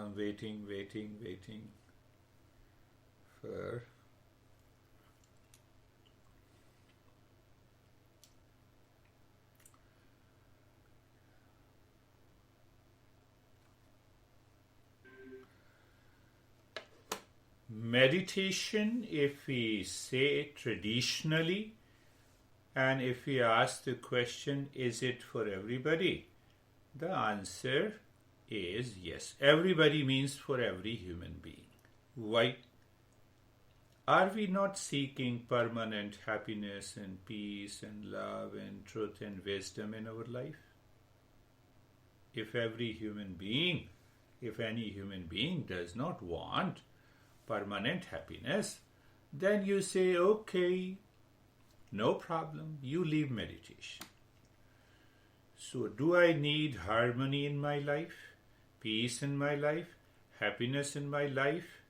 I'm waiting for meditation. If we say traditionally, and if we ask the question, is it for everybody? The answer is yes. Everybody means for every human being. Why? Are we not seeking permanent happiness and peace and love and truth and wisdom in our life? If any human being does not want permanent happiness, then you say, okay, no problem, you leave meditation. So do I need harmony in my life, peace in my life, happiness in my life?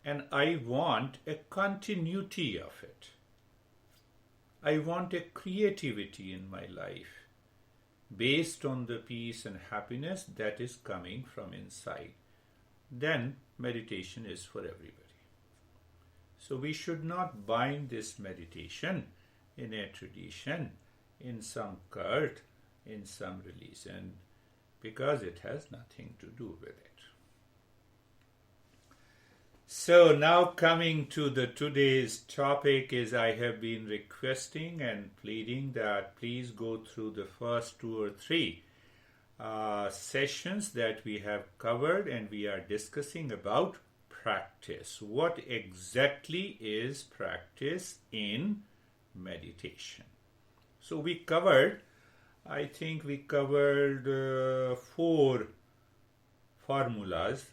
And I want a continuity of it. I want a creativity in my life based on the peace and happiness that is coming from inside. Then meditation is for everybody. So we should not bind this meditation in a tradition, in some cult, in some religion, because it has nothing to do with it. So now coming to today's topic is, I have been requesting and pleading that please go through the first 2 or 3 sessions that we have covered, and we are discussing about practice. What exactly is practice in meditation? So we covered, I think we covered 4 formulas.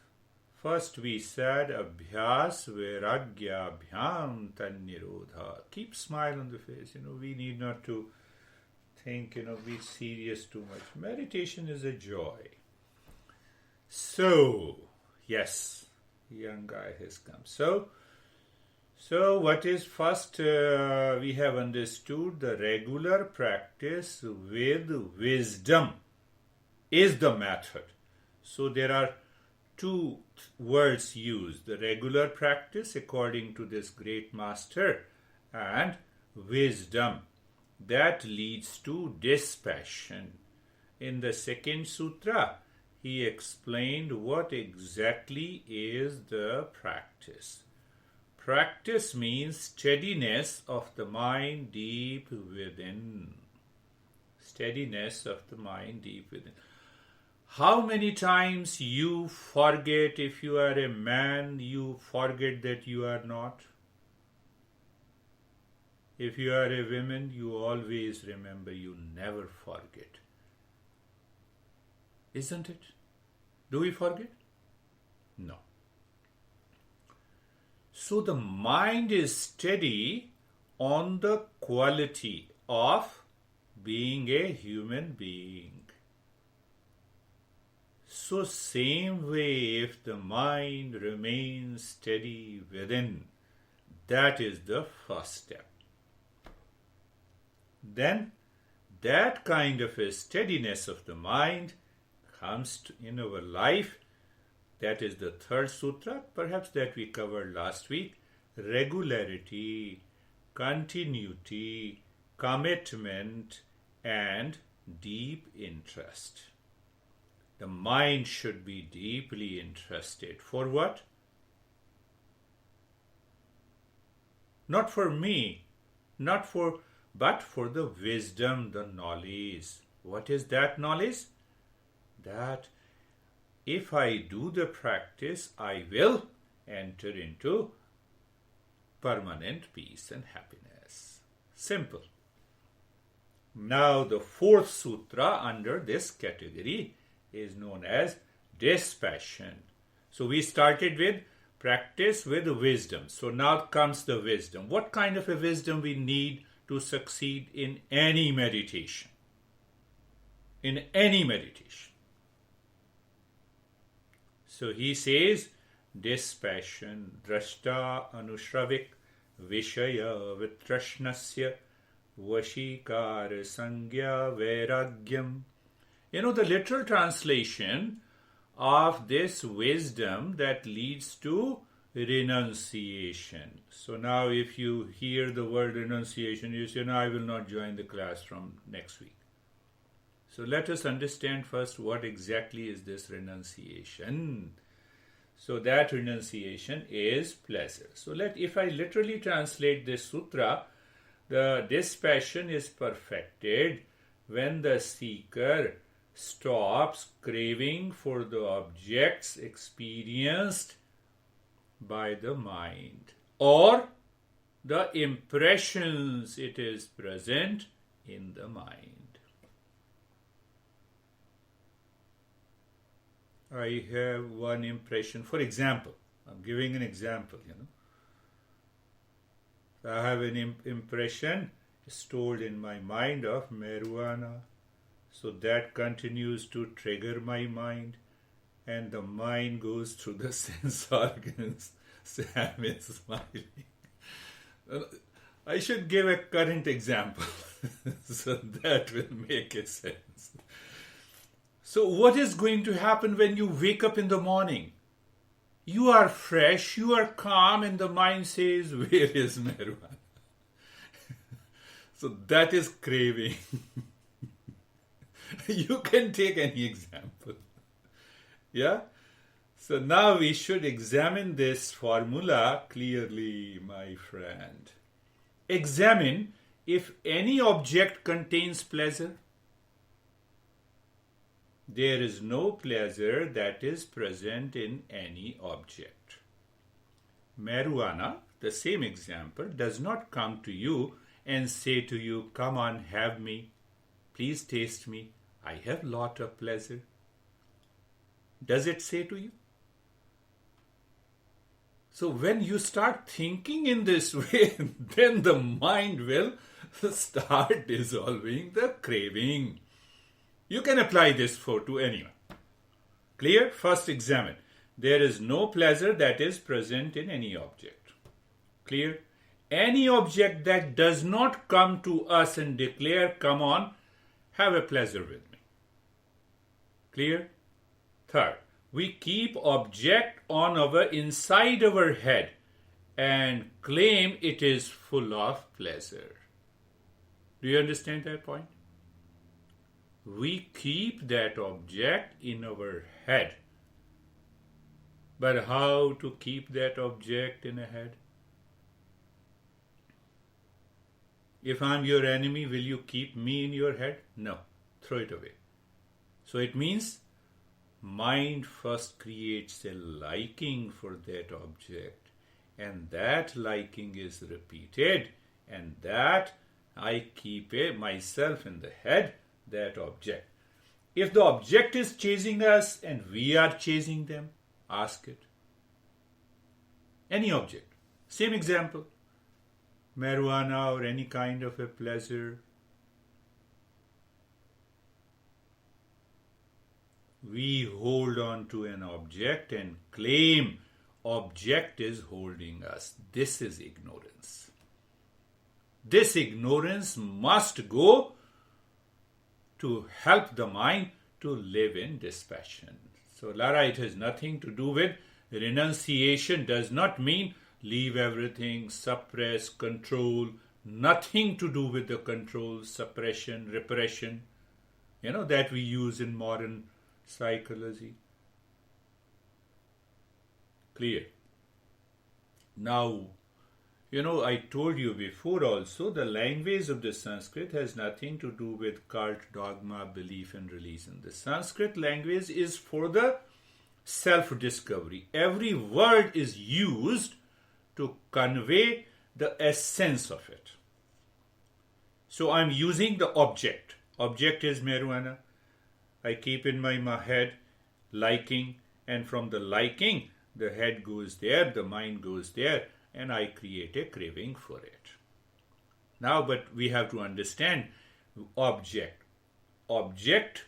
First we said abhyas vairagya abhyam tannirodha. Keep smile on the face. We need not to think, be serious too much. Meditation is a joy. So, yes, young guy has come. So what is first? We have understood the regular practice with wisdom is the method. So there are 2 words used, the regular practice according to this great master, and wisdom that leads to dispassion. In the 2nd sutra, he explained what exactly is the practice. Practice means steadiness of the mind deep within. Steadiness of the mind deep within. How many times you forget, if you are a man, you forget that you are not? If you are a woman, you always remember, you never forget. Isn't it? Do we forget? No. So the mind is steady on the quality of being a human being. So same way, if the mind remains steady within, that is the first step. Then that kind of a steadiness of the mind comes in our life. That is the 3rd sutra, perhaps that we covered last week. Regularity, continuity, commitment, and deep interest. The mind should be deeply interested. For what? Not for me, but for the wisdom, the knowledge. What is that knowledge? That if I do the practice, I will enter into permanent peace and happiness. Simple. Now the 4th sutra under this category is known as Dispassion. So we started with practice with wisdom. So now comes the wisdom. What kind of a wisdom we need to succeed in any meditation? In any meditation. So he says, Dispassion, drashta anushravik, vishaya vitrashnasya, vashikara sangya vairagyam. The literal translation of this wisdom that leads to renunciation. So now if you hear the word renunciation, you say, no, I will not join the class from next week. So let us understand first what exactly is this renunciation. So that renunciation is pleasure. So if I literally translate this sutra, the dispassion is perfected when the seeker stops craving for the objects experienced by the mind or the impressions it is present in the mind. I have one impression. For example, I'm giving an example, I have an impression stored in my mind of marijuana. So that continues to trigger my mind, and the mind goes through the sense organs. Sam is smiling. I should give a current example so that will make a sense. So what is going to happen when you wake up in the morning? You are fresh, you are calm, and the mind says, where is marijuana? So that is craving. You can take any example. Yeah? So now we should examine this formula clearly, my friend. Examine if any object contains pleasure. There is no pleasure that is present in any object. Marijuana, the same example, does not come to you and say to you, come on, have me. Please taste me. I have lot of pleasure. Does it say to you? So when you start thinking in this way, then the mind will start dissolving the craving. You can apply this to anyone. Clear? First examine. There is no pleasure that is present in any object. Clear? Any object that does not come to us and declare, come on, have a pleasure with me. Clear? Third, we keep object on inside our head and claim it is full of pleasure. Do you understand that point? We keep that object in our head. But how to keep that object in a head? If I'm your enemy, will you keep me in your head? No. Throw it away. So it means mind first creates a liking for that object, and that liking is repeated, and that I keep myself in the head, that object. If the object is chasing us and we are chasing them, ask it. Any object. Same example. Marijuana or any kind of a pleasure. We hold on to an object and claim object is holding us. This is ignorance. This ignorance must go to help the mind to live in dispassion. So, Lara, it has nothing to do with renunciation. Does not mean leave everything, suppress, control. Nothing to do with the control, suppression, repression, that we use in modern psychology. Clear? Now, I told you before also, the language of the Sanskrit has nothing to do with cult, dogma, belief and religion. The Sanskrit language is for the self-discovery. Every word is used to convey the essence of it. So I'm using the object. Object is marijuana. I keep in my head liking, and from the liking, the head goes there, the mind goes there, and I create a craving for it. Now, but we have to understand object. Object,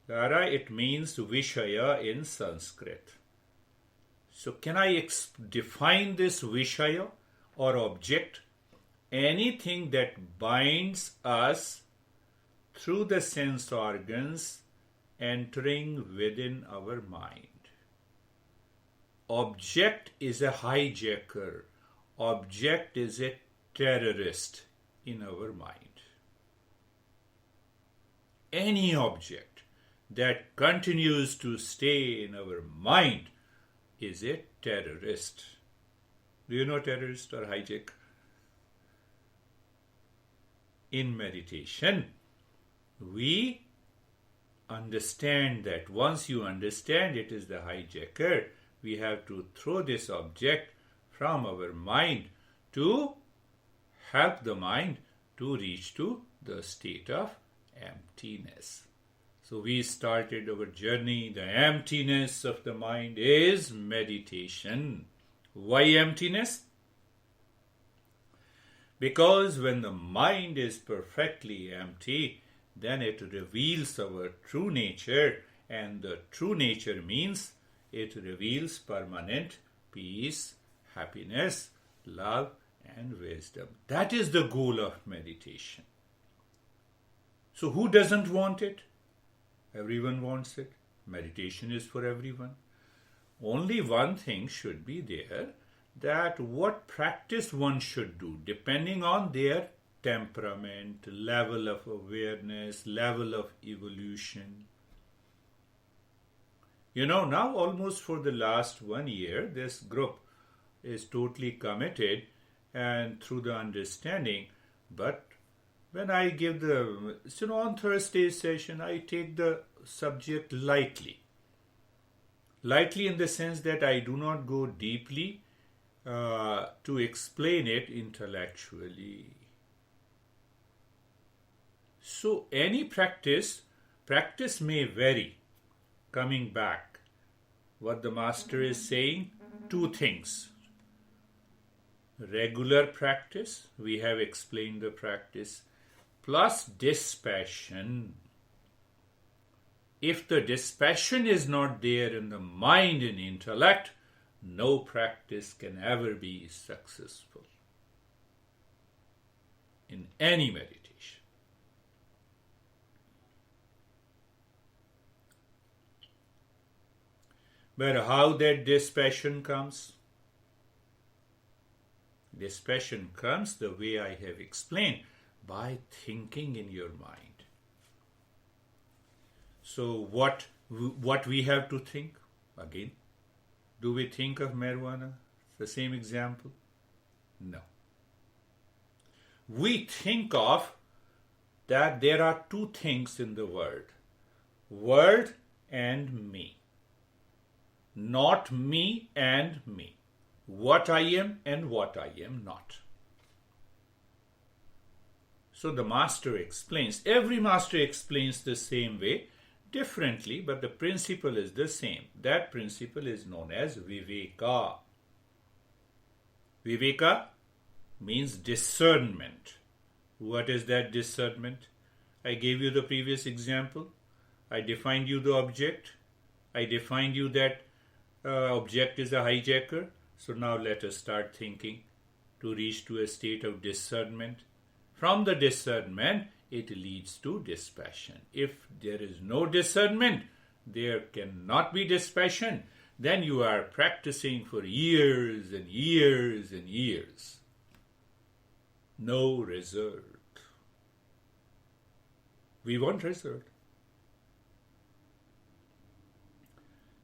Lara, it means Vishaya in Sanskrit. So can I define this Vishaya or object? Anything that binds us through the sense organs entering within our mind. object is a hijacker. Object is a terrorist in our mind. Any object that continues to stay in our mind is a terrorist. Do you know terrorist or hijacker? In meditation, we understand that once you understand it is the hijacker, we have to throw this object from our mind to help the mind to reach to the state of emptiness. So we started our journey. The emptiness of the mind is meditation. Why emptiness? Because when the mind is perfectly empty, then it reveals our true nature, and the true nature means it reveals permanent peace, happiness, love, and wisdom. That is the goal of meditation. So who doesn't want it? Everyone wants it. Meditation is for everyone. Only one thing should be there, that what practice one should do depending on their temperament, level of awareness, level of evolution. Now almost for the last 1 year, this group is totally committed and through the understanding. But when I give on Thursday's session, I take the subject lightly. Lightly in the sense that I do not go deeply to explain it intellectually. So any practice may vary. Coming back, what the master is saying, two things. Regular practice, we have explained the practice, plus dispassion. If the dispassion is not there in the mind and intellect, no practice can ever be successful in any meditation. But how that dispassion comes? Dispassion comes the way I have explained, by thinking in your mind. So what we have to think? Again, do we think of marijuana? The same example? No. We think of that there are two things in the world and me. Not me and me. What I am and what I am not. So the master explains, every master explains the same way, differently, but the principle is the same. That principle is known as viveka. Viveka means discernment. What is that discernment? I gave you the previous example. I defined you the object. I defined you that object is a hijacker. So now let us start thinking to reach to a state of discernment. From the discernment, it leads to dispassion. If there is no discernment, there cannot be dispassion. Then you are practicing for years and years and years. No result. We want result.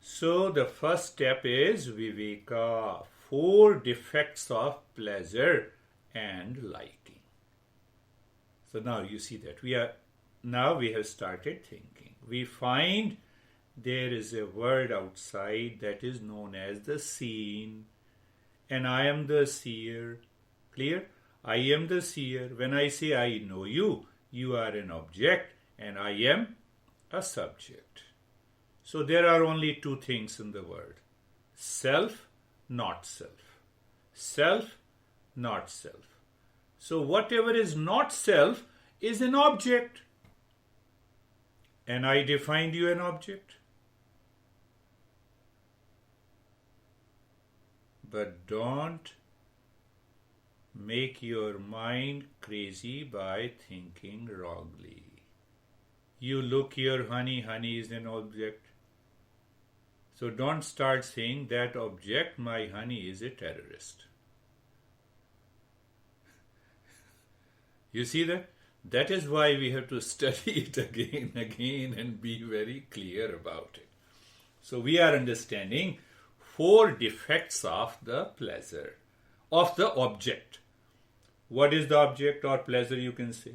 So the first step is viveka, 4 defects of pleasure and liking. So now you see that we have started thinking. We find there is a world outside that is known as the seen, and I am the seer. Clear? I am the seer. When I say I know you, you are an object and I am a subject. So there are only 2 things in the world. Self, not self. Self, not self. So whatever is not self is an object. And I defined you an object. But don't make your mind crazy by thinking wrongly. You look here, honey is an object. So don't start saying that object, my honey, is a terrorist. You see that? That is why we have to study it again and be very clear about it. So we are understanding 4 defects of the pleasure, of the object. What is the object or pleasure, you can say?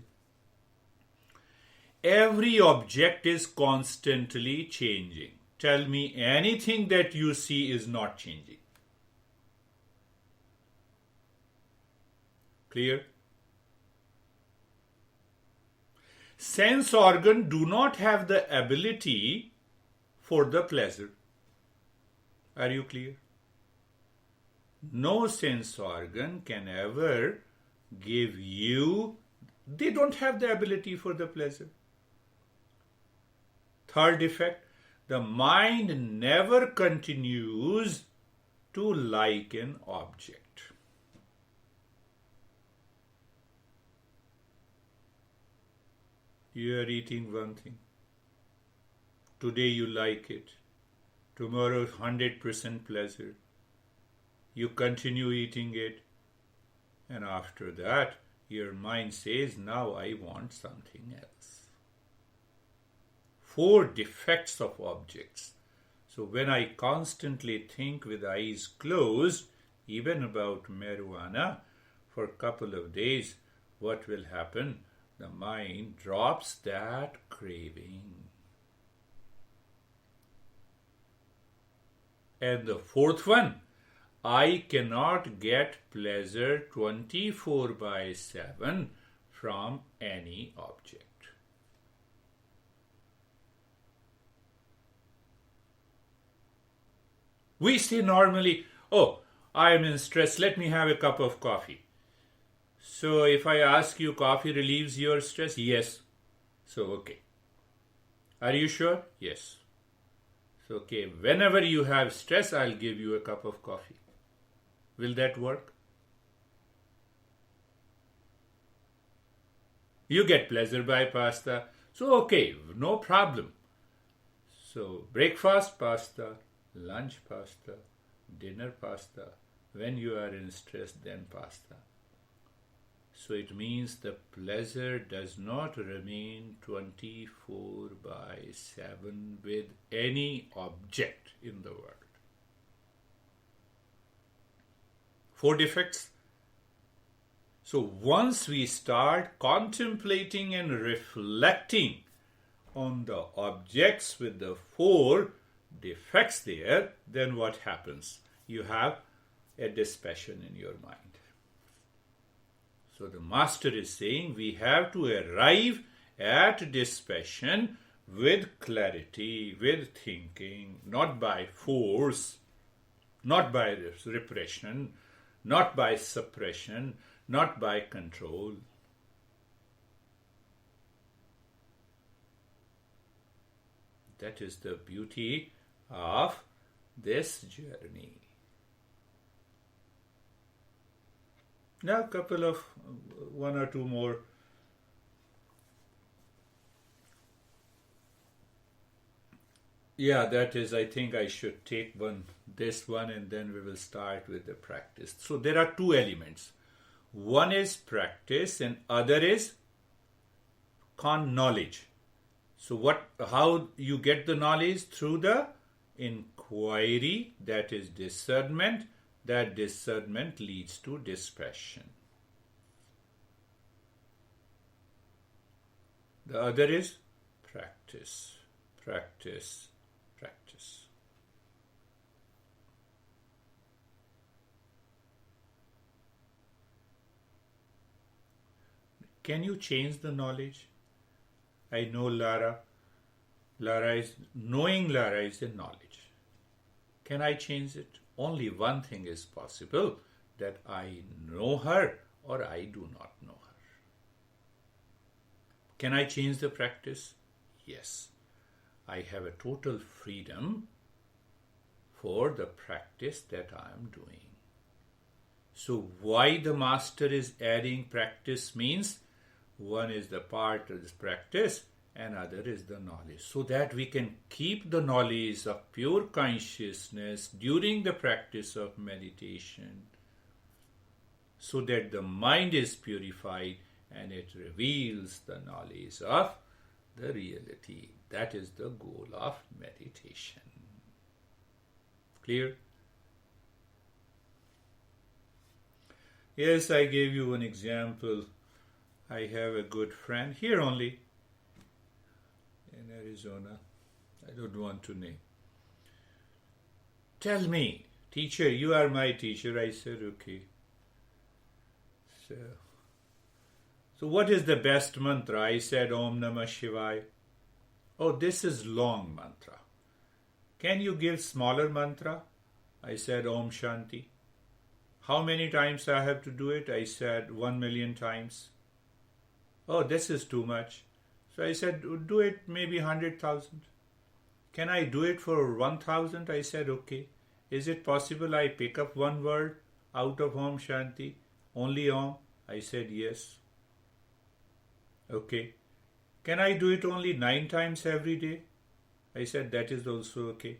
Every object is constantly changing. Tell me anything that you see is not changing. Clear? Sense organ do not have the ability for the pleasure. Are you clear? No sense organ can ever give you, they don't have the ability for the pleasure. Third defect, the mind never continues to like an object. You are eating one thing. Today you like it. Tomorrow 100% pleasure. You continue eating it. And after that, your mind says, now I want something else. 4 defects of objects. So when I constantly think with eyes closed, even about marijuana, for a couple of days, what will happen? The mind drops that craving. And the 4th one, I cannot get pleasure 24/7 from any object. We say normally, oh, I am in stress, let me have a cup of coffee. So if I ask you, coffee relieves your stress? Yes. So okay. Are you sure? Yes. So okay, whenever you have stress, I'll give you a cup of coffee. Will that work? You get pleasure by pasta. So okay, no problem. So breakfast pasta, lunch pasta, dinner pasta. When you are in stress, then pasta. So it means the pleasure does not remain 24/7 with any object in the world. 4 defects. So once we start contemplating and reflecting on the objects with the 4 defects there, then what happens? You have a dispassion in your mind. So the master is saying we have to arrive at dispassion with clarity, with thinking, not by force, not by repression, not by suppression, not by control. That is the beauty of this journey. Now, a couple of 1 or 2 more. Yeah, that is, I think I should take this one, and then we will start with the practice. So there are 2 elements. One is practice, and other is knowledge. So how you get the knowledge? Through the inquiry, that is discernment. That discernment leads to dispassion. The other is practice, practice, practice. Can you change the knowledge? I know Lara. Lara is a knowledge. Can I change it? Only one thing is possible, that I know her or I do not know her. Can I change the practice? Yes. I have a total freedom for the practice that I am doing. So why the master is adding practice means one is the part of this practice and other is the knowledge. So that we can keep the knowledge of pure consciousness during the practice of meditation, so that the mind is purified and it reveals the knowledge of the reality. That is the goal of meditation. Clear? Yes, I gave you an example. I have a good friend here only in Arizona. I don't want to name. Tell me, teacher, you are my teacher. I said, okay. So what is the best mantra? I said, Om Namah Shivaya. Oh, this is long mantra. Can you give smaller mantra? I said, Om Shanti. How many times I have to do it? I said, 1,000,000 times. Oh, this is too much. So I said, do it maybe 100,000. Can I do it for 1,000? I said, okay. Is it possible I pick up one word out of Om Shanti? Only Om? I said, yes. Okay. Can I do it only 9 times every day? I said, that is also okay.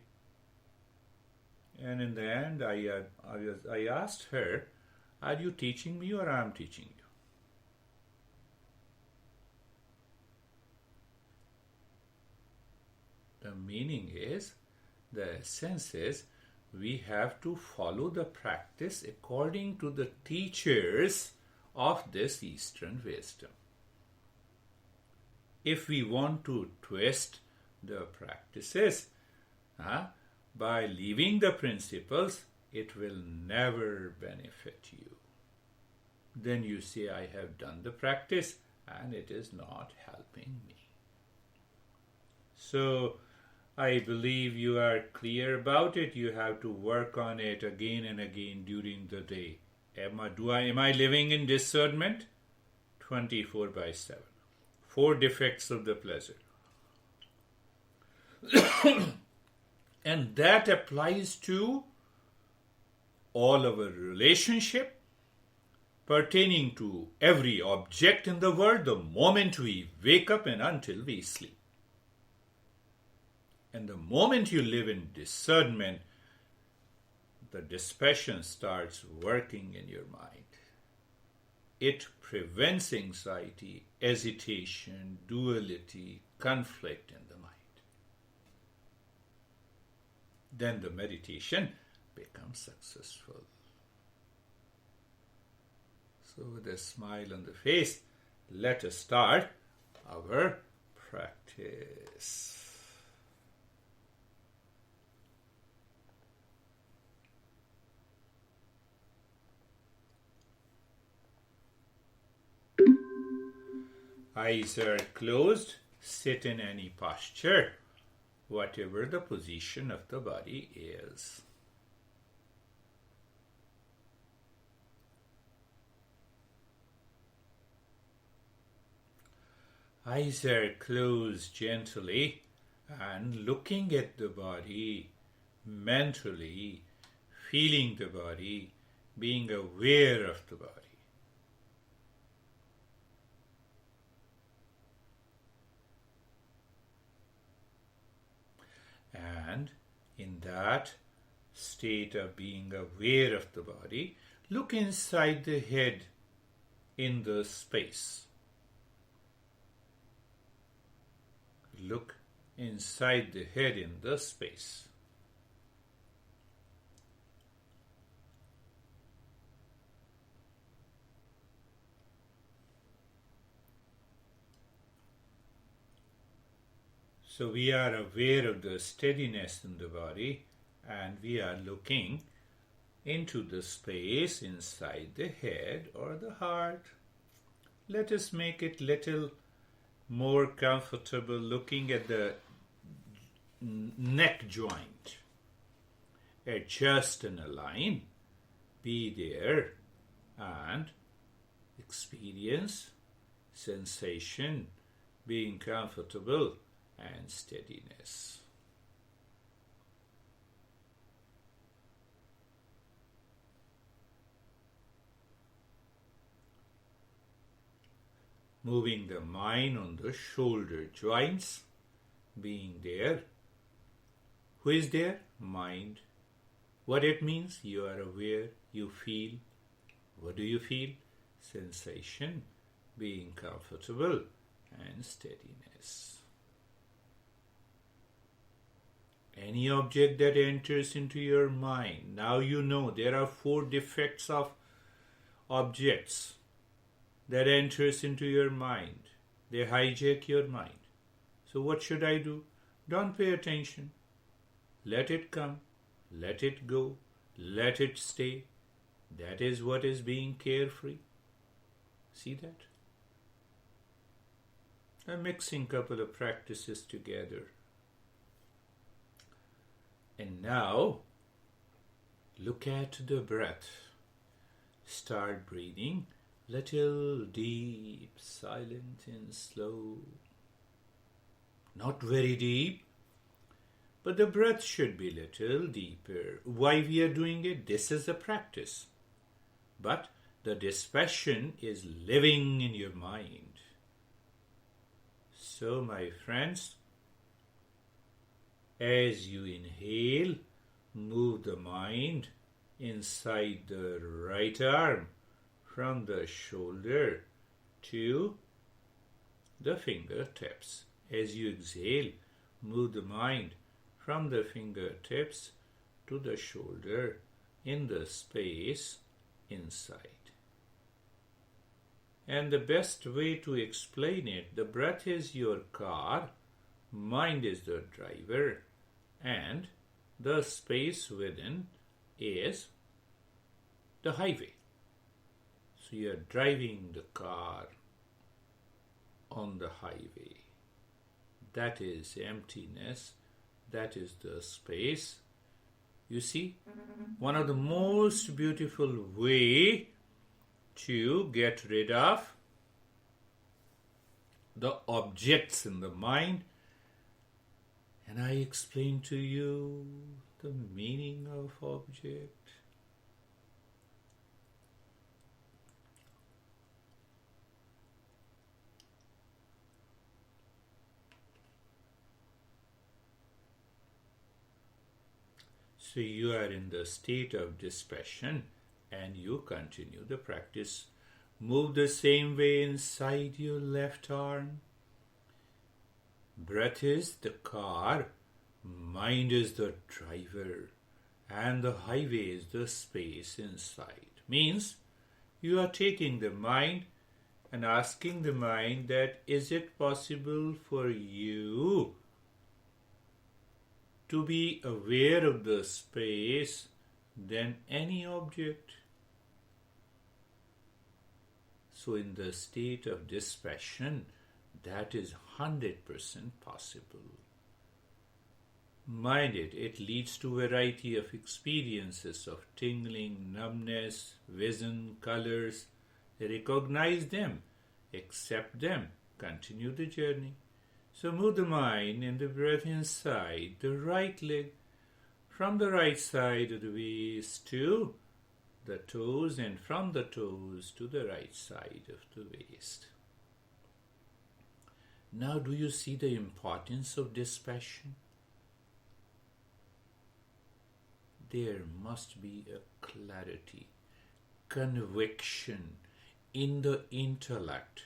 And in the end, I asked her, are you teaching me or I am teaching you? The meaning is, the essence is, we have to follow the practice according to the teachers of this Eastern wisdom. If we want to twist the practices by leaving the principles, it will never benefit you. Then you say, I have done the practice and it is not helping me. So, I believe you are clear about it. You have to work on it again and again during the day. Am I living in discernment? 24/7. 4 defects of the pleasure. And that applies to all our relationship, pertaining to every object in the world, the moment we wake up and until we sleep. And the moment you live in discernment, the dispassion starts working in your mind. It prevents anxiety, hesitation, duality, conflict in the mind. Then the meditation becomes successful. So with a smile on the face, let us start our practice. Eyes are closed. Sit in any posture, whatever the position of the body is. Eyes are closed gently and looking at the body mentally, feeling the body, being aware of the body. And in that state of being aware of the body, look inside the head in the space. Look inside the head in the space. So we are aware of the steadiness in the body and we are looking into the space inside the head or the heart. Let us make it little more comfortable looking at the neck joint. Adjust and align. Be there and experience sensation, being comfortable and steadiness. moving the mind on the shoulder joints, being there. Who is there? Mind. What it means? You are aware, you feel. What do you feel? Sensation, being comfortable, and steadiness. Any object that enters into your mind, now you know there are 4 defects of objects that enters into your mind. They hijack your mind. So what should I do? Don't pay attention. Let it come. Let it go. Let it stay. That is what is being carefree. See that? I'm mixing a couple of practices together. And now, look at the breath. Start breathing. Little deep, silent and slow. Not very deep, but the breath should be little deeper. Why we are doing it? This is a practice. But the dispassion is living in your mind. So, my friends, as you inhale, move the mind inside the right arm from the shoulder to the fingertips. As you exhale, move the mind from the fingertips to the shoulder in the space inside. And the best way to explain it, the breath is your car, mind is the driver, and the space within is the highway. So you are driving the car on the highway. That is emptiness. That is the space. You see, one of the most beautiful way to get rid of the objects in the mind, and I explain to you the meaning of object. So you are in the state of dispassion and you continue the practice. Move the same way inside your left arm. Breath is the car, mind is the driver, and the highway is the space inside. Means you are taking the mind and asking the mind that is it possible for you to be aware of the space than any object. So in the state of dispassion, that is 100% possible. Mind it, it leads to a variety of experiences of tingling, numbness, vision, colors. Recognize them, accept them, continue the journey. So move the mind and the breath inside the right leg, from the right side of the waist to the toes, and from the toes to the right side of the waist. Now do you see the importance of dispassion? There must be a clarity, conviction in the intellect.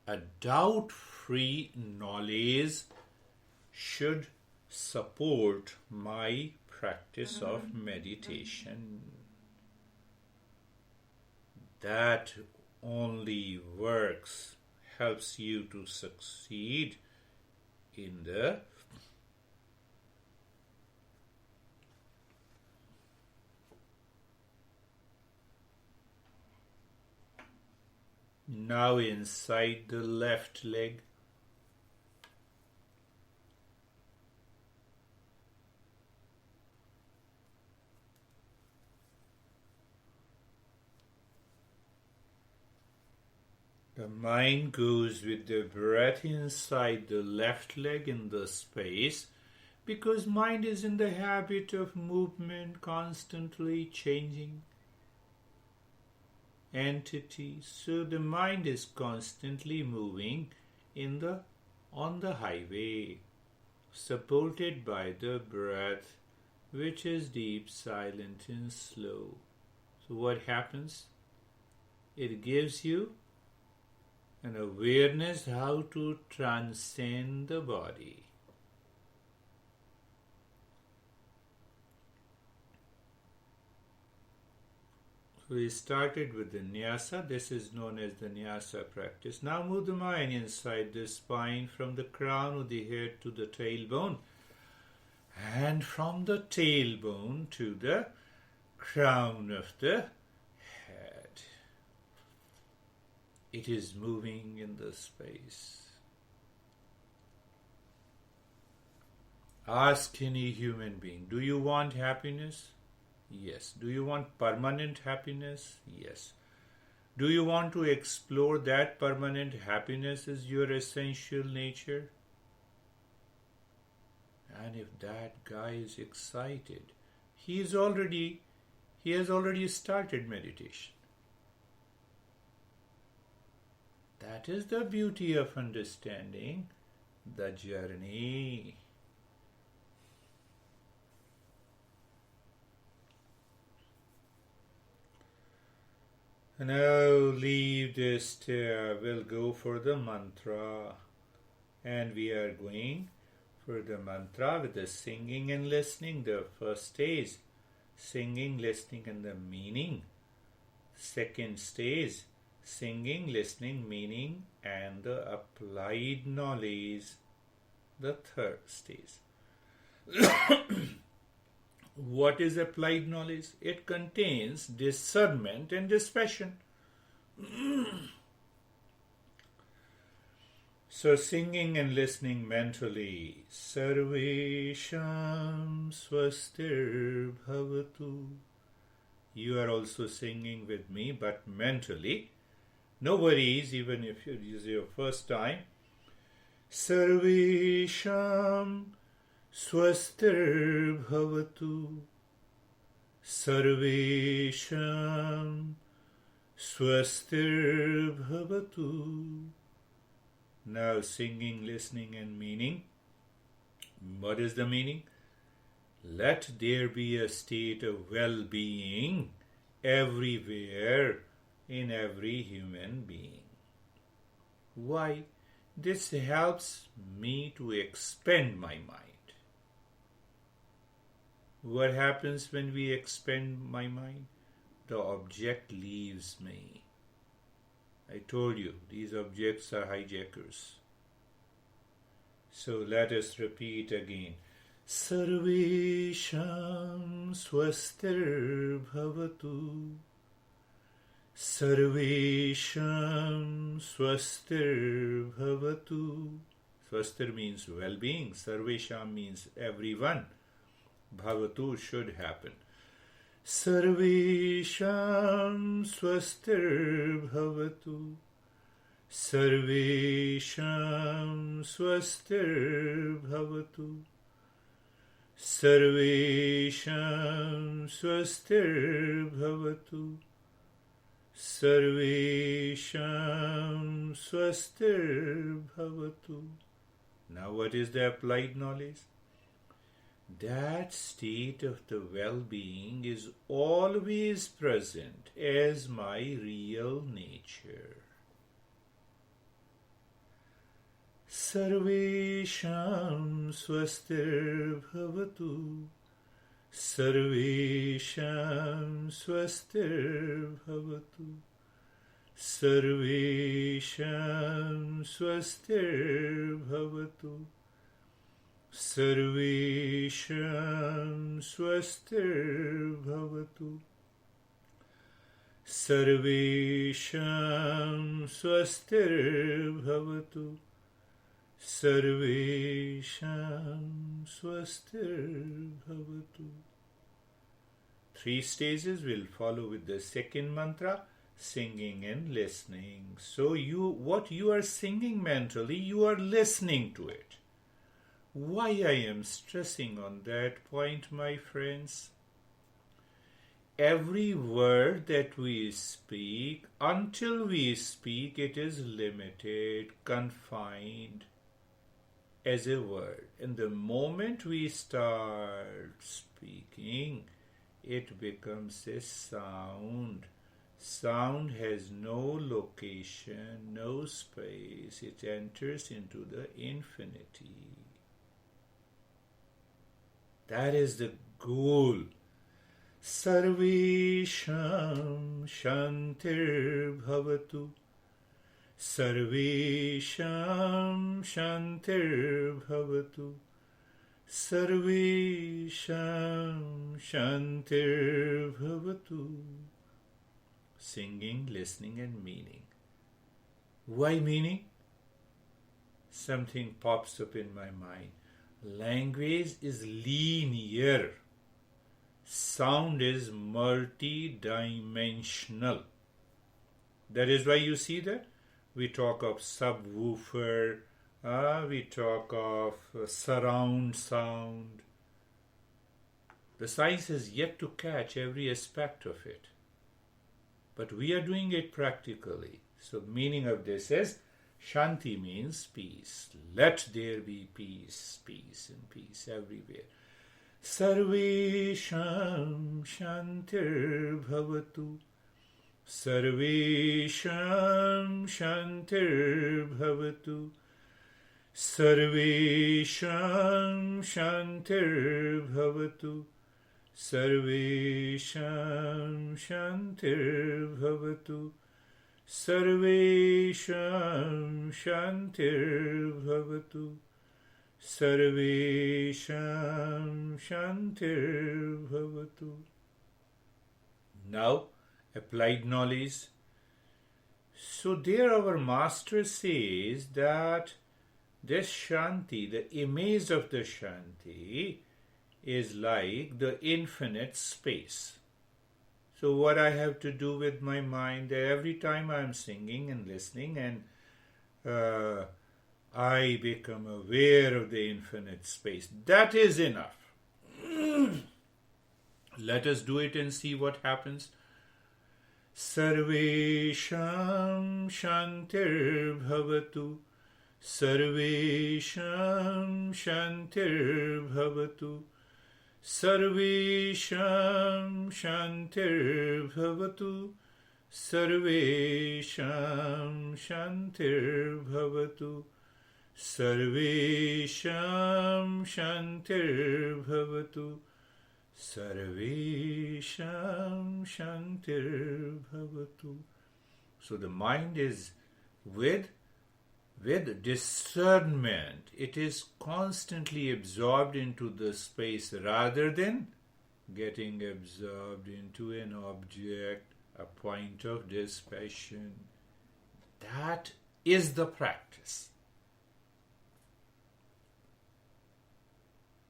A doubt-free knowledge should support my practice of meditation. That only works, helps you to succeed in the now inside the left leg. The mind goes with the breath inside the left leg in the space because mind is in the habit of movement, constantly changing. entity. So the mind is constantly moving on the highway, supported by the breath, which is deep, silent, and slow. So what happens? It gives you an awareness how to transcend the body. So we started with the nyasa. This is known as the nyasa practice. Now move the mind inside the spine from the crown of the head to the tailbone, and from the tailbone to the crown of the head. It is moving in the space. Ask any human being, do you want happiness? Yes. Do you want permanent happiness? Yes. Do you want to explore that permanent happiness as your essential nature? And if that guy is excited, he has already started meditation. That is the beauty of understanding the journey. Now leave this, we'll go for the mantra, and we are going for the mantra with the singing and listening. The first stage, singing, listening, and the meaning. Second stage, singing, listening, meaning, and the applied knowledge. The third stage. What is applied knowledge? It contains discernment and dispassion. So singing and listening mentally. Sarvesham swastir bhavatu. You are also singing with me, but mentally. No worries, even if it is your first time. Sarvesham swastir bhavatu. Sarvesham swastir bhavatu. Now singing, listening, and meaning. What is the meaning? Let there be a state of well-being everywhere in every human being. Why? This helps me to expand my mind. What happens when we expand my mind? The object leaves me. I told you, these objects are hijackers. So let us repeat again. Sarvesham swastir bhavatu. Sarvesham swastir bhavatu. Swastir means well-being. Sarvesham means everyone. Bhavatu should happen. Sarvesham swastir bhavatu. Sarvesham swastir bhavatu. Sarvesham swastir bhavatu. Sarvesham swastir bhavatu. Now what is the applied knowledge? That state of the well-being is always present as my real nature. Sarvesham swastir bhavatu. Sarvesham swastir bhavatu. Sarvesham swastir bhavatu. Sarvesham swastir bhavatu. Sarvesham swastir bhavatu. Sarvesham swastir bhavatu. 3 stages will follow with the second mantra, singing and listening. So what you are singing mentally, you are listening to it. Why I am stressing on that point, my friends? every word that we speak, until we speak, it is limited, confined as a word. And the moment we start speaking, it becomes a sound. Sound has no location, no space. It enters into the infinity. That is the goal. Sarvesham Shantir Bhavatu. Sarvesham Shantir Bhavatu. Sarvesham Shantir Bhavatu. Singing, listening, and meaning. Why meaning? Something pops up in my mind. Language is linear. Sound is multi-dimensional. That is why you see that we talk of subwoofer, we talk of surround sound. The science has yet to catch every aspect of it. But we are doing it practically. So the meaning of this is, Shanti means peace. Let there be peace, peace and peace everywhere. Sarvesham Shantir Bhavatu. Sarvesham Shantir Bhavatu. Sarvesham Shantir Bhavatu. Sarvesham Shantir Bhavatu. Sarvesham Shantir Bhavatu. Sarvesham Shantir Bhavatu. Now, applied knowledge. So there our master says that this Shanti, the image of the Shanti, is like the infinite space. So what I have to do with my mind, every time I am singing and listening and I become aware of the infinite space. That is enough. Let us do it and see what happens. Sarvesham Shantir Bhavatu. Sarvesham Shantir Bhavatu. Sarvesham Shantir Bhavatu. Sarvesham Shantir Bhavatu. Sarvesham Shantir Bhavatu. Sarvesham Shantir Bhavatu. So the mind is with discernment. It is constantly absorbed into the space rather than getting absorbed into an object, a point of dispassion. That is the practice.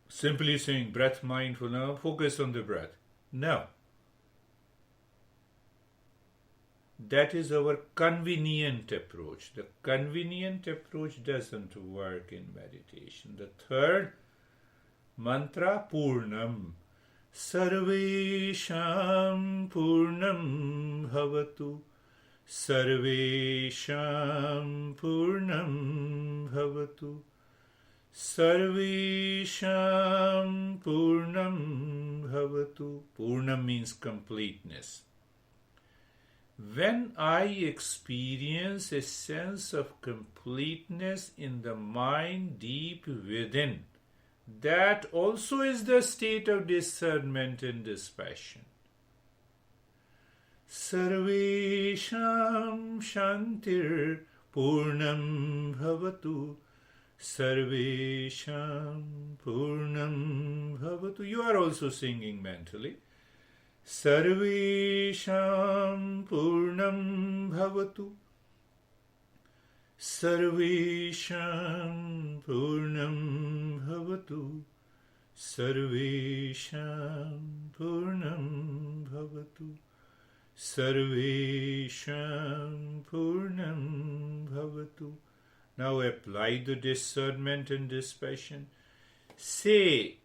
Simply saying breath mindful, now focus on the breath. No. That is our convenient approach. The convenient approach doesn't work in meditation. The third mantra, Purnam. Sarvesham Purnam Bhavatu. Sarvesham Purnam Bhavatu. Sarvesham Purnam Bhavatu. Purnam means completeness. When I experience a sense of completeness in the mind deep within, that also is the state of discernment and dispassion. Sarvesham Shantir Purnam Bhavatu. Sarvesham Purnam Bhavatu. You are also singing mentally. Sarvesham Purnam Bhavatu. Sarvesham Purnam Bhavatu. Sarvesham Purnam Bhavatu. Sarvesham Purnam Bhavatu. Now apply the discernment and dispassion. Say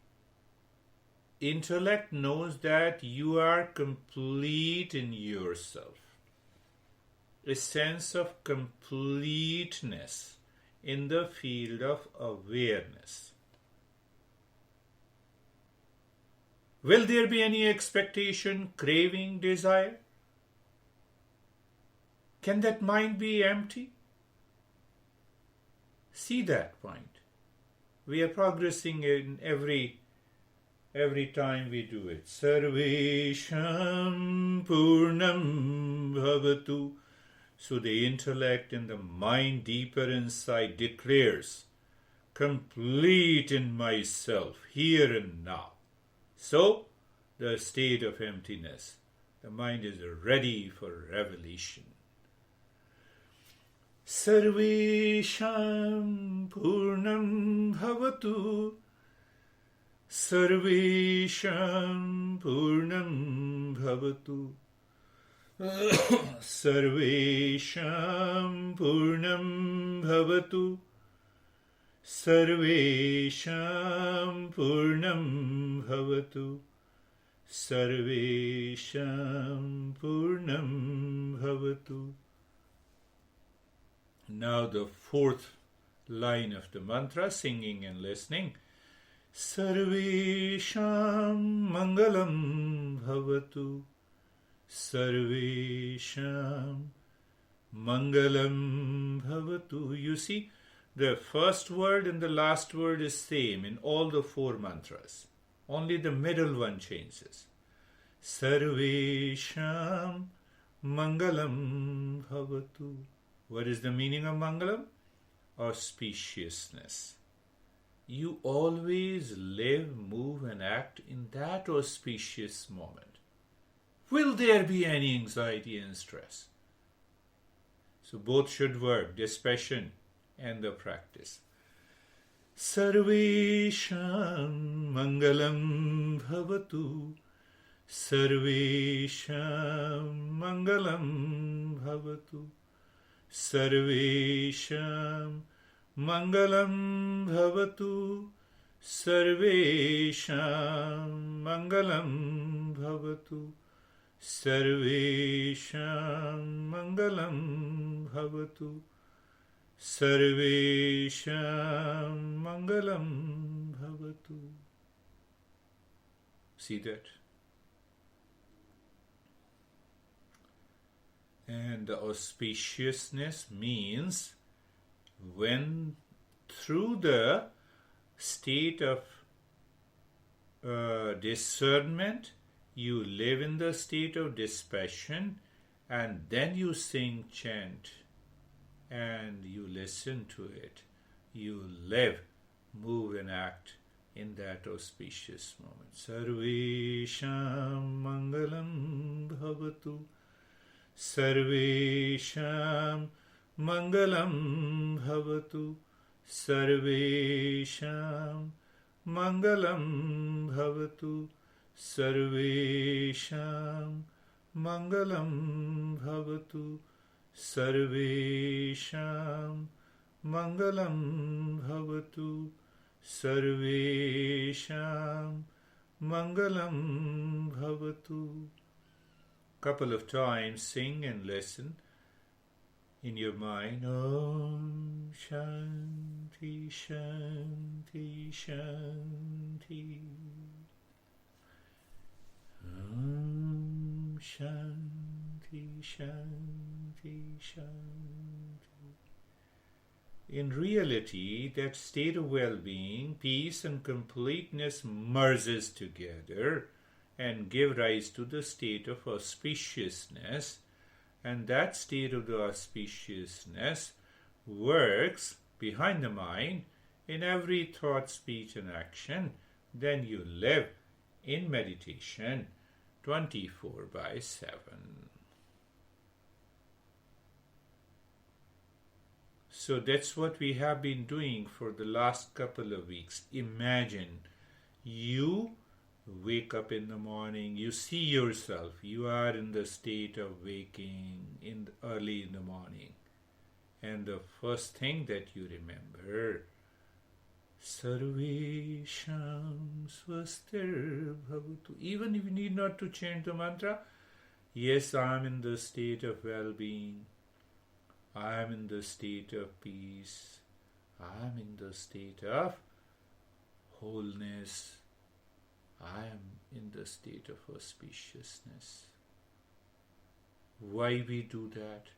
intellect knows that you are complete in yourself. A sense of completeness in the field of awareness. Will there be any expectation, craving, desire? Can that mind be empty? See that point. We are progressing in every time we do it. Sarvesham Purnam Bhavatu. So the intellect and the mind deeper inside declares, complete in myself, here and now. So, the state of emptiness. The mind is ready for revelation. Sarvesham Purnam Bhavatu. Sarvesham Purnam Bhavatu. Sarvesham Purnam Bhavatu. Sarvesham Purnam Bhavatu. Sarvesham Purnam Bhavatu. Now the fourth line of the mantra, singing and listening. Sarvesham Mangalam Bhavatu. Sarvesham Mangalam Bhavatu. You see, the first word and the last word is same in all the four mantras. Only the middle one changes. Sarvesham Mangalam Bhavatu. What is the meaning of Mangalam? Auspiciousness. You always live, move and act in that auspicious moment. Will there be any anxiety and stress? So both should work, dispassion and the practice. Sarvesham Mangalam Bhavatu. Sarvesham Mangalam Bhavatu. Sarvesham Mangalam Bhavatu. Sarvesham Mangalam Bhavatu. Sarvesham Mangalam Bhavatu. Sarvesham Mangalam Bhavatu. See that? And the auspiciousness means when through the state of discernment, you live in the state of dispassion, and then you sing, chant, and you listen to it. You live, move and act in that auspicious moment. Sarvesham Mangalam Bhavatu. Sarvesham Mangalam Bhavatu. Sarvesham Mangalam Bhavatu. Sarvesham Mangalam Bhavatu. Sarvesham Mangalam Bhavatu. Sarvesham Mangalam Bhavatu. Couple of times sing and listen in your mind. Om Shanti Shanti Shanti. Om Shanti Shanti Shanti. In reality, that state of well-being, peace and completeness merges together and give rise to the state of auspiciousness, and that state of the auspiciousness works behind the mind in every thought, speech and action. Then you live in meditation 24/7. So that's what we have been doing for the last couple of weeks. Imagine you wake up in the morning, you see yourself, you are in the state of waking early in the morning. And the first thing that you remember, Sarvesham swastir bhavatu. Even if you need not to chant the mantra, yes, I am in the state of well-being. I am in the state of peace. I am in the state of wholeness. I am in the state of auspiciousness. Why we do that?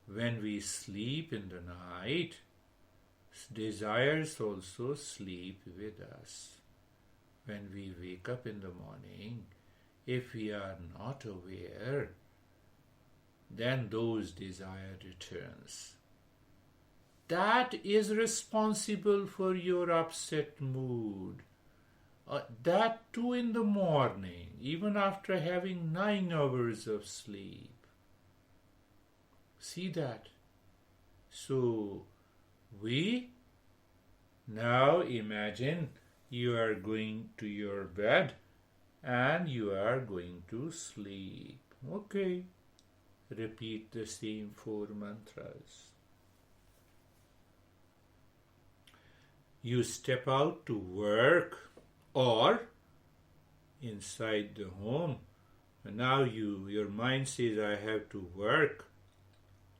When we sleep in the night, desires also sleep with us. When we wake up in the morning, if we are not aware, then those desire returns. That is responsible for your upset mood. That too in the morning, even after having 9 hours of sleep. See that? So, we now imagine you are going to your bed and you are going to sleep. Okay. Repeat the same 4 mantras. You step out to work or inside the home. And now your mind says, I have to work.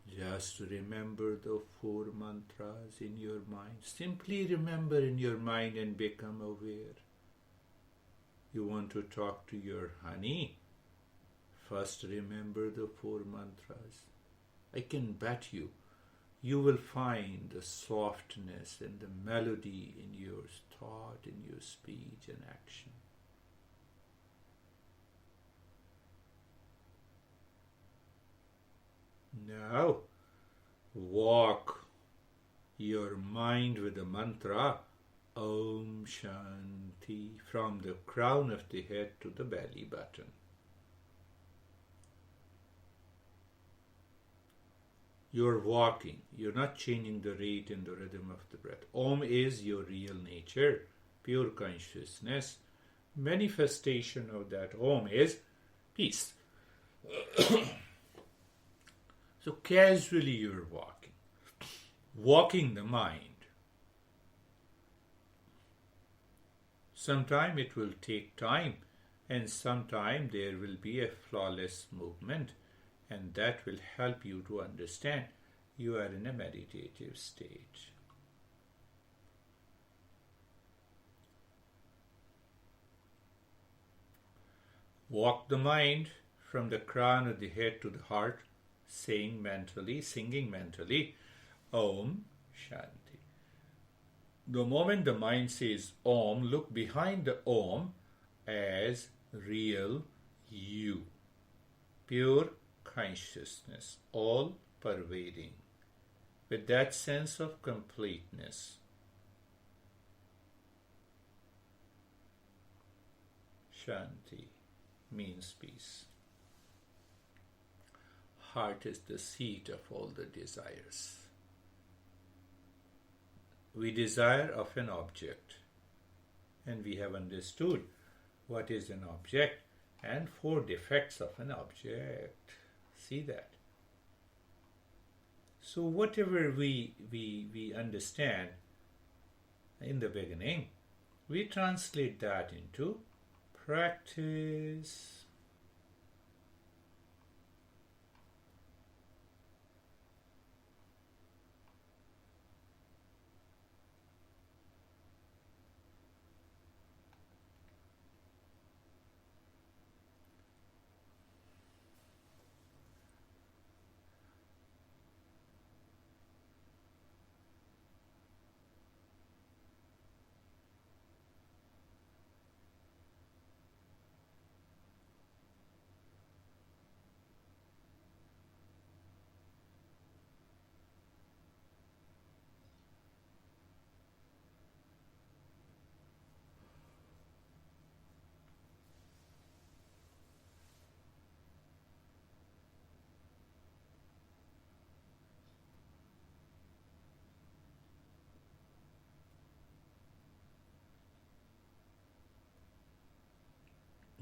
Just remember the 4 mantras in your mind. Simply remember in your mind and become aware. You want to talk to your honey? First remember the 4 mantras. I can bet you will find the softness and the melody in your thought, in your speech and action. Now, walk your mind with the mantra Om Shanti from the crown of the head to the belly button. You're walking. You're not changing the rate and the rhythm of the breath. Om is your real nature, pure consciousness. Manifestation of that Om is peace. So casually you're walking the mind. Sometime it will take time, and sometime there will be a flawless movement, and that will help you to understand you are in a meditative state. Walk the mind from the crown of the head to the heart, singing mentally, Om Shanti. The moment the mind says Om, look behind the Om as real you, pure consciousness, all pervading, with that sense of completeness. Shanti means peace. Heart is the seat of all the desires. We desire of an object, and we have understood what is an object and 4 defects of an object. See that? So whatever we understand in the beginning, we translate that into practice.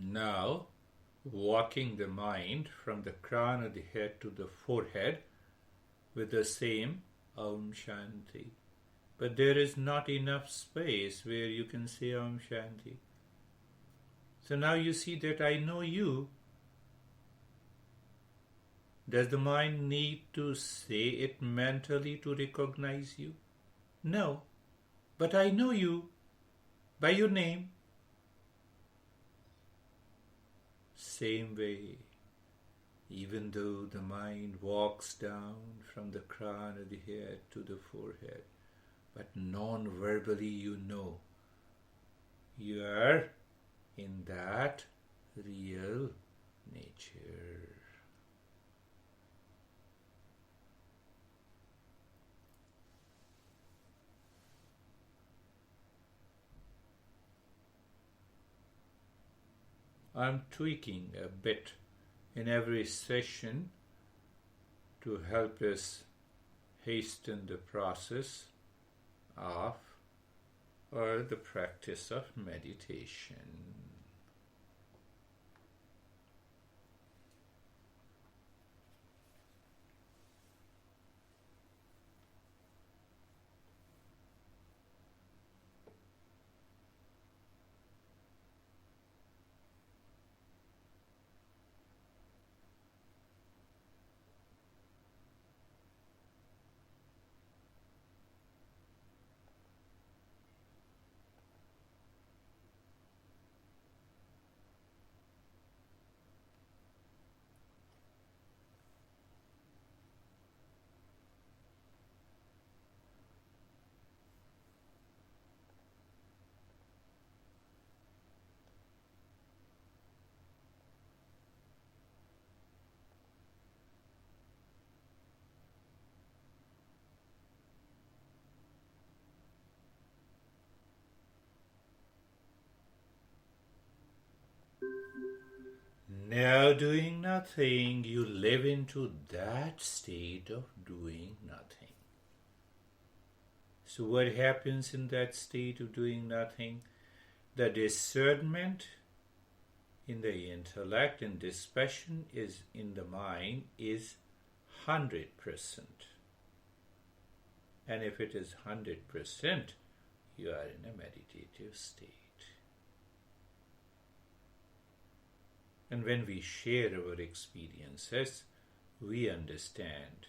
Now, walking the mind from the crown of the head to the forehead with the same Om Shanti. but there is not enough space where you can say Om Shanti. So now you see that I know you. Does the mind need to say it mentally to recognize you? No. But I know you by your name. Same way, even though the mind walks down from the crown of the head to the forehead, but non-verbally you know you are in that real nature. I'm tweaking a bit in every session to help us hasten the process of or the practice of meditation. Now doing nothing, you live into that state of doing nothing. So what happens in that state of doing nothing? The discernment in the intellect and dispassion is in the mind is 100%. And if it is 100%, you are in a meditative state. And when we share our experiences, we understand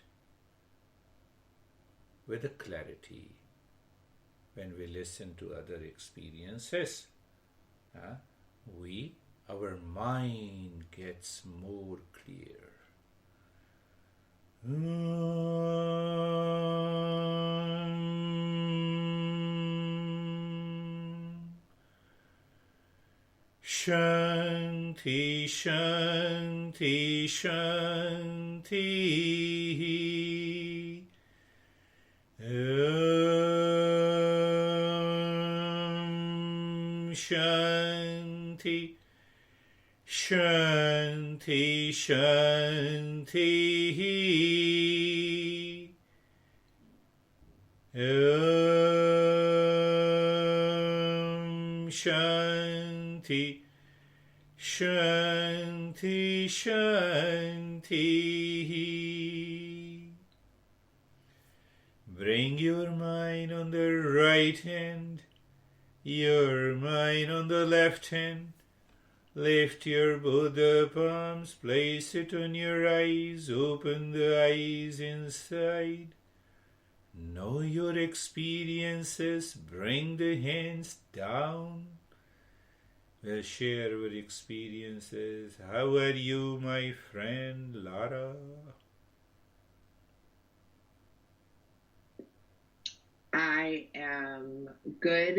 with a clarity. When we listen to other experiences, our mind gets more clear. Shanti, Shanti, Shanti. Shanti, Shanti, Shanti. Shanti, Shanti, Shanti. Bring your mind on the right hand, your mind on the left hand. Lift your Buddha palms, place it on your eyes, open the eyes inside. Know your experiences, bring the hands down. We'll share our experiences. How are you, my friend Lara? I am good.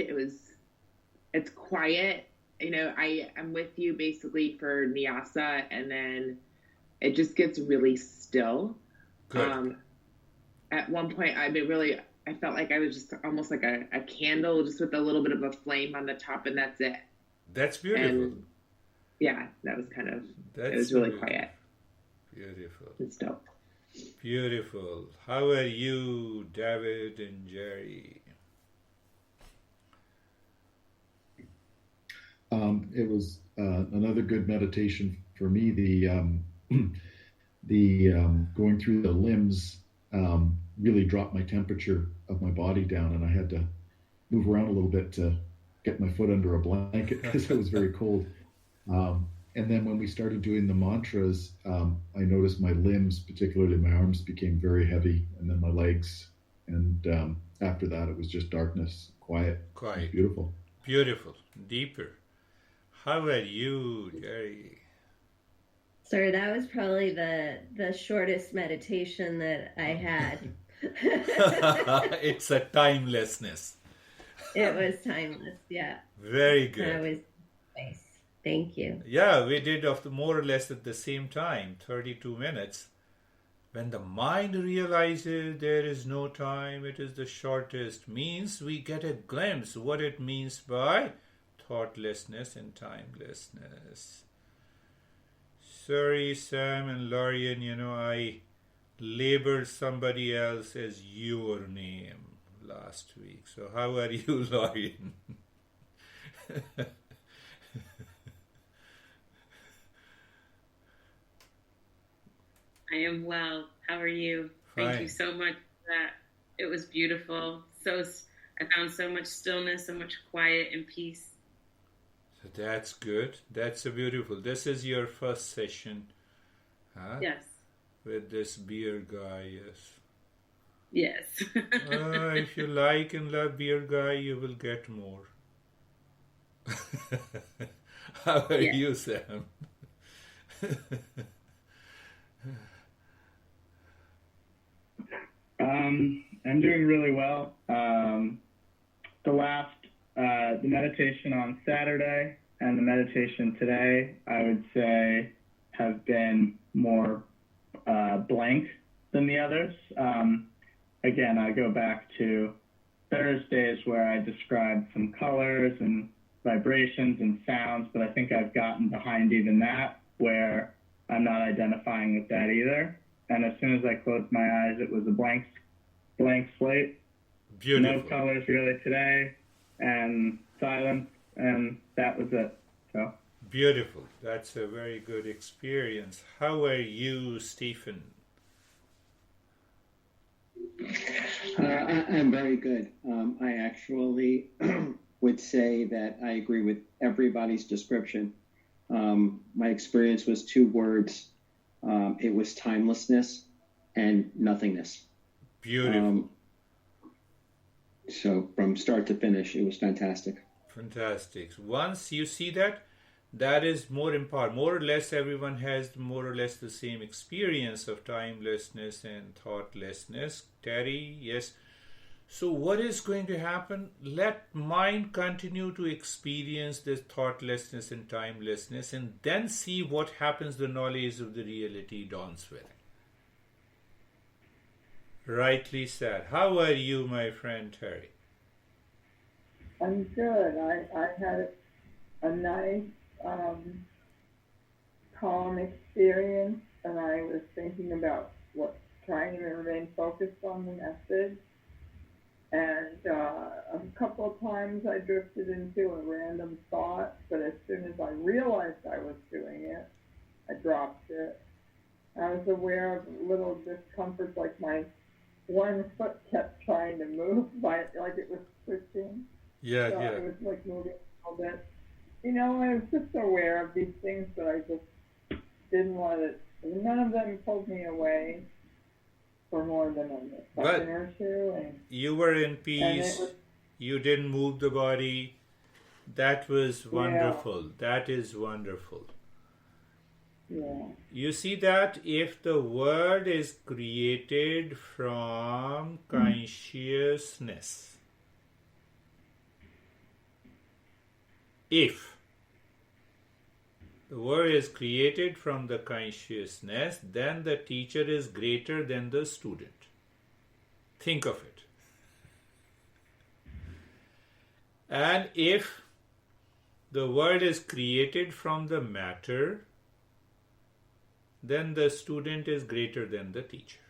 It's quiet. I am with you basically for Nyasa, and then it just gets really still. Good. At one point, I felt like I was just almost like a candle, just with a little bit of a flame on the top, and that's it. That's beautiful. And yeah, that was it was really quiet. Beautiful. And still. Beautiful. How are you, David and Jerry? It was another good meditation for me. The going through the limbs really dropped my temperature of my body down, and I had to move around a little bit to get my foot under a blanket because it was very cold. And then when we started doing the mantras, I noticed my limbs, particularly my arms, became very heavy, and then my legs. And after that, it was just darkness, quiet. Quiet. Beautiful. Beautiful. Deeper. How are you, Jerry? Sir, that was probably the shortest meditation that I had. It's a timelessness. It was timeless, yeah. Very good. That was nice. Thank you. Yeah, we did more or less at the same time, 32 minutes. When the mind realizes there is no time, it is the shortest, means we get a glimpse what it means by thoughtlessness and timelessness. Sorry, Sam and Lorian, I labeled somebody else as your name last week. So how are you, Lorian? I am well. How are you? Fine. Thank you so much for that. It was beautiful. I found so much stillness, so much quiet and peace. So that's good. That's beautiful. This is your first session, huh? Yes. With this beer guy, yes. Yes. If you like and love beer guy, you will get more. How are you, Sam? I'm doing really well. The meditation on Saturday and the meditation today, I would say, have been more blank than the others. Again, I go back to Thursdays where I described some colors and vibrations and sounds, but I think I've gotten behind even that, where I'm not identifying with that either. And as soon as I closed my eyes, it was a blank slate. Beautiful. No colors really today, and silence, and that was it. So beautiful. That's a very good experience. How are you, Stephen? I'm very good. I actually would say that I agree with everybody's description. My experience was 2 words. It was timelessness and nothingness. Beautiful. So from start to finish, it was fantastic. Fantastic. Once you see that, that is more important. More or less everyone has more or less the same experience of timelessness and thoughtlessness. Terry, yes. So what is going to happen? Let mind continue to experience this thoughtlessness and timelessness, and then see what happens the knowledge of the reality dawns with. Rightly said. How are you, my friend Terry? I'm good. I had a nice, calm experience, and I was thinking about trying to remain focused on the message. And a couple of times I drifted into a random thought, but as soon as I realized I was doing it, I dropped it. I was aware of little discomforts, like my one foot kept trying to move, like it was twitching. Yeah. It was like moving a little bit. I was just aware of these things, but I just didn't want it. None of them pulled me away for more than a second or two. And you were in peace. You didn't move the body. That was wonderful. Yeah. That is wonderful. Yeah. You see that if the world is created from consciousness, if the world is created from the consciousness, then the teacher is greater than the student. Think of it. And if the world is created from the matter, then the student is greater than the teacher.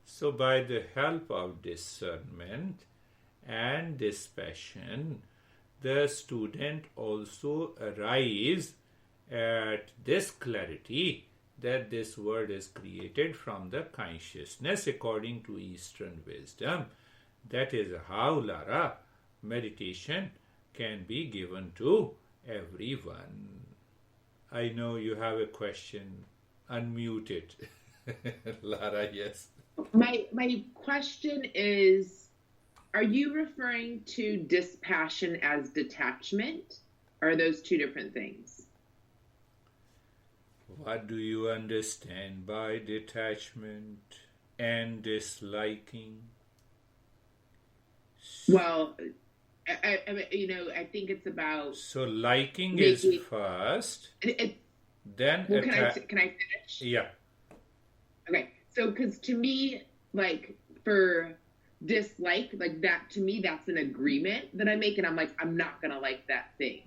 So by the help of discernment and dispassion, the student also arrives at this clarity that this world is created from the consciousness according to Eastern wisdom. That is how, Lara, meditation can be given to everyone. I know you have a question. Unmute it. Lara, yes. My question is, are you referring to dispassion as detachment? Or are those two different things? What do you understand by detachment and disliking? Well, I think it's about... So liking is first, then... Well, can I finish? Yeah. Okay, so because to me, like, for dislike, like that, to me, that's an agreement that I make, and I'm like, I'm not going to like that thing.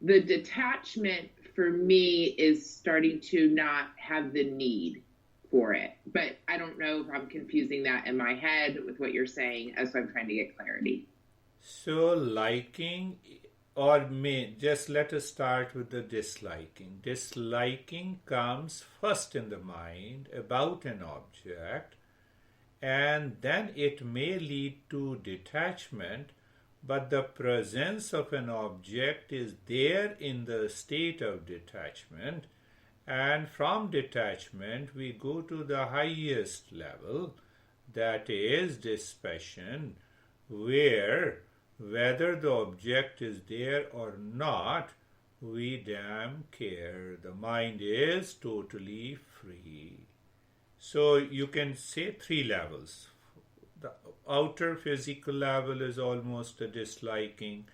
The detachment for me is starting to not have the need for it. But I don't know if I'm confusing that in my head with what you're saying, as I'm trying to get clarity. So liking, or just let us start with the disliking. Disliking comes first in the mind about an object, and then it may lead to detachment, but the presence of an object is there in the state of detachment, and from detachment we go to the highest level, that is dispassion, where whether the object is there or not, we damn care. The mind is totally free. So you can say 3 levels. The outer physical level is almost a disliking.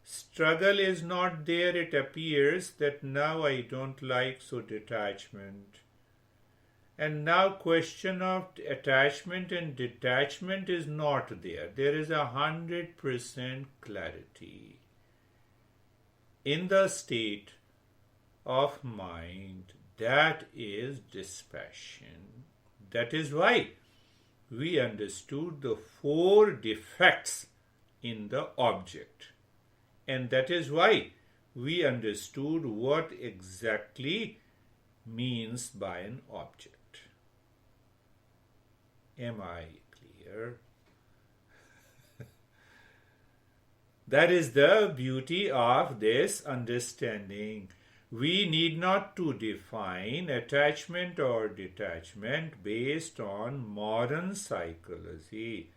Struggle is not there. It appears that now I don't like, so detachment. And now question of attachment and detachment is not there. There is 100% clarity. In the state of mind, that is dispassion. That is why we understood the 4 defects in the object. And that is why we understood what exactly means by an object. Am I clear? That is the beauty of this understanding. We need not to define attachment or detachment based on modern psychology,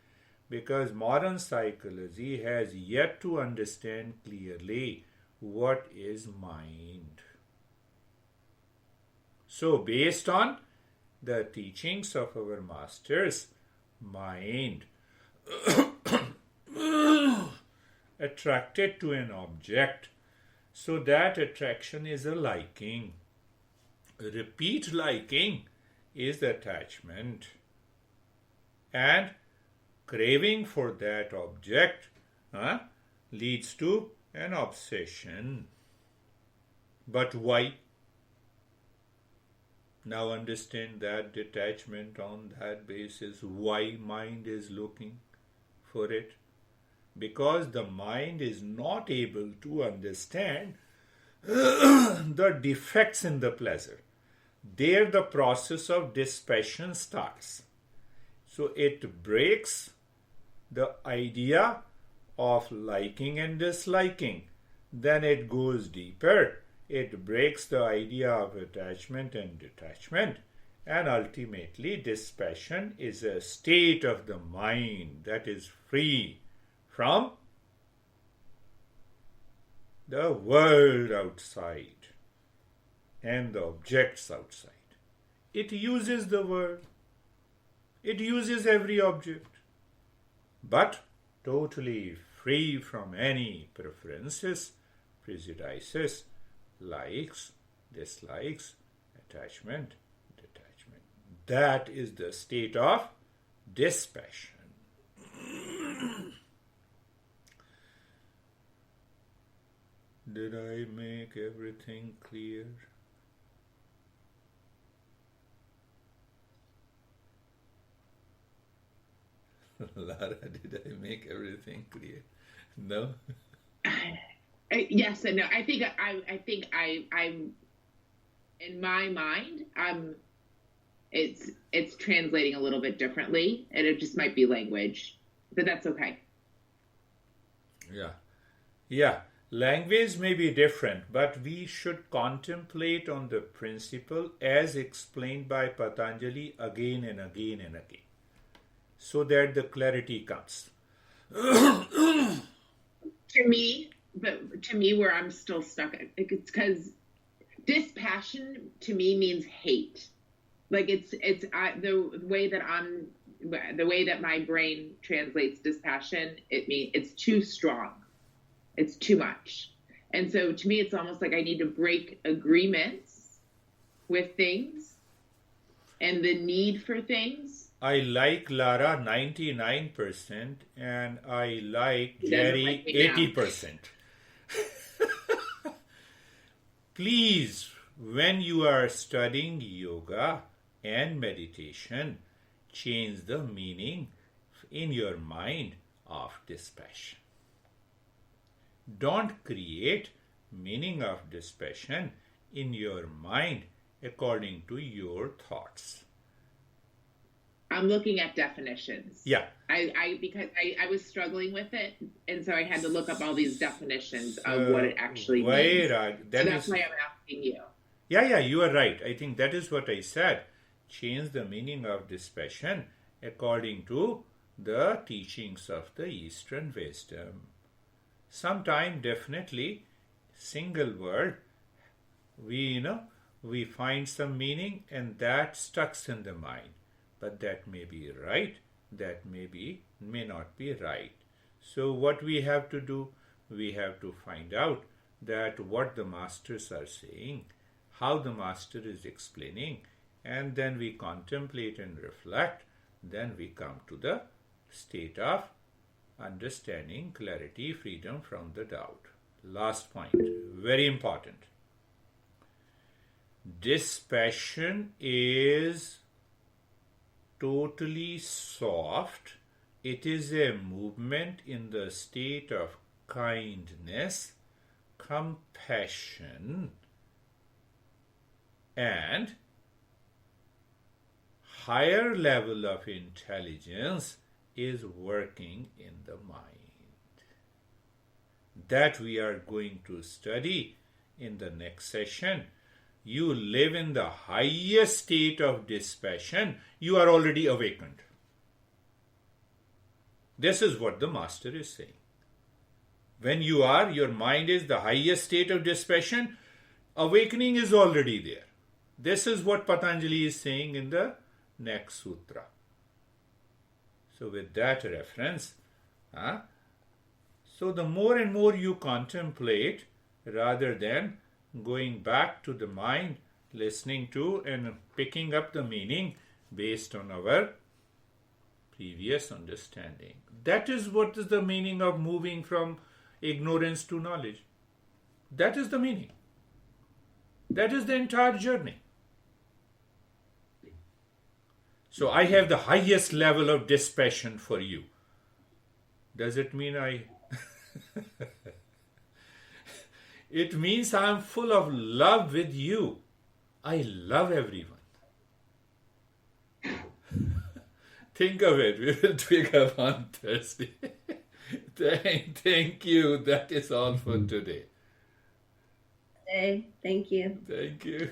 because modern psychology has yet to understand clearly what is mind. So, based on the teachings of our masters, mind attracted to an object, so that attraction is a liking. Repeat liking is attachment, and craving for that object leads to an obsession. But why? Now understand that detachment on that basis, why mind is looking for it. Because the mind is not able to understand the defects in the pleasure. There the process of dispassion starts. So it breaks the idea of liking and disliking. Then it goes deeper. It breaks the idea of attachment and detachment. And ultimately, dispassion is a state of the mind that is free from the world outside and the objects outside. It uses the world. It uses every object, but totally free from any preferences, prejudices, likes, dislikes, attachment, detachment. That is the state of dispassion. Did I make everything clear? Lara, did I make everything clear? No? Yes and no. I think in my mind, it's translating a little bit differently, and it just might be language, but that's okay. Yeah. Language may be different, but we should contemplate on the principle as explained by Patanjali again and again and again, so that the clarity comes. To me, where I'm still stuck, it's because dispassion to me means hate. Like the way that my brain translates dispassion, it's too strong. It's too much. And so to me, it's almost like I need to break agreements with things and the need for things. I like Lara 99% and I like Jerry 80%. Please, when you are studying yoga and meditation, change the meaning in your mind of dispassion. Don't create meaning of dispassion in your mind according to your thoughts. I'm looking at definitions. Yeah. Because I was struggling with it, and so I had to look up all these definitions of what it actually means. That's why I'm asking you. Yeah, you are right. I think that is what I said. Change the meaning of dispassion according to the teachings of the Eastern wisdom. Sometime definitely single word we find some meaning and that stucks in the mind, but that may be right, that may not be right. So what we have to do, we have to find out that what the masters are saying, how the master is explaining, and then we contemplate and reflect. Then we come to the state of understanding, clarity, freedom from the doubt. Last point, very important. Dispassion is totally soft. It is a movement in the state of kindness, compassion, and higher level of intelligence is working in the mind. That we are going to study in the next session. You live in the highest state of dispassion, you are already awakened. This is what the master is saying. When your mind is the highest state of dispassion, awakening is already there. This is what Patanjali is saying in the next sutra. So with that reference, so the more and more you contemplate, rather than going back to the mind, listening to and picking up the meaning based on our previous understanding. That is what is the meaning of moving from ignorance to knowledge. That is the meaning. That is the entire journey. So I have the highest level of dispassion for you. Does it mean It means I am full of love with you. I love everyone. Think of it. We will pick up on Thursday. Thank you. That is all for today. Thank you. Thank you.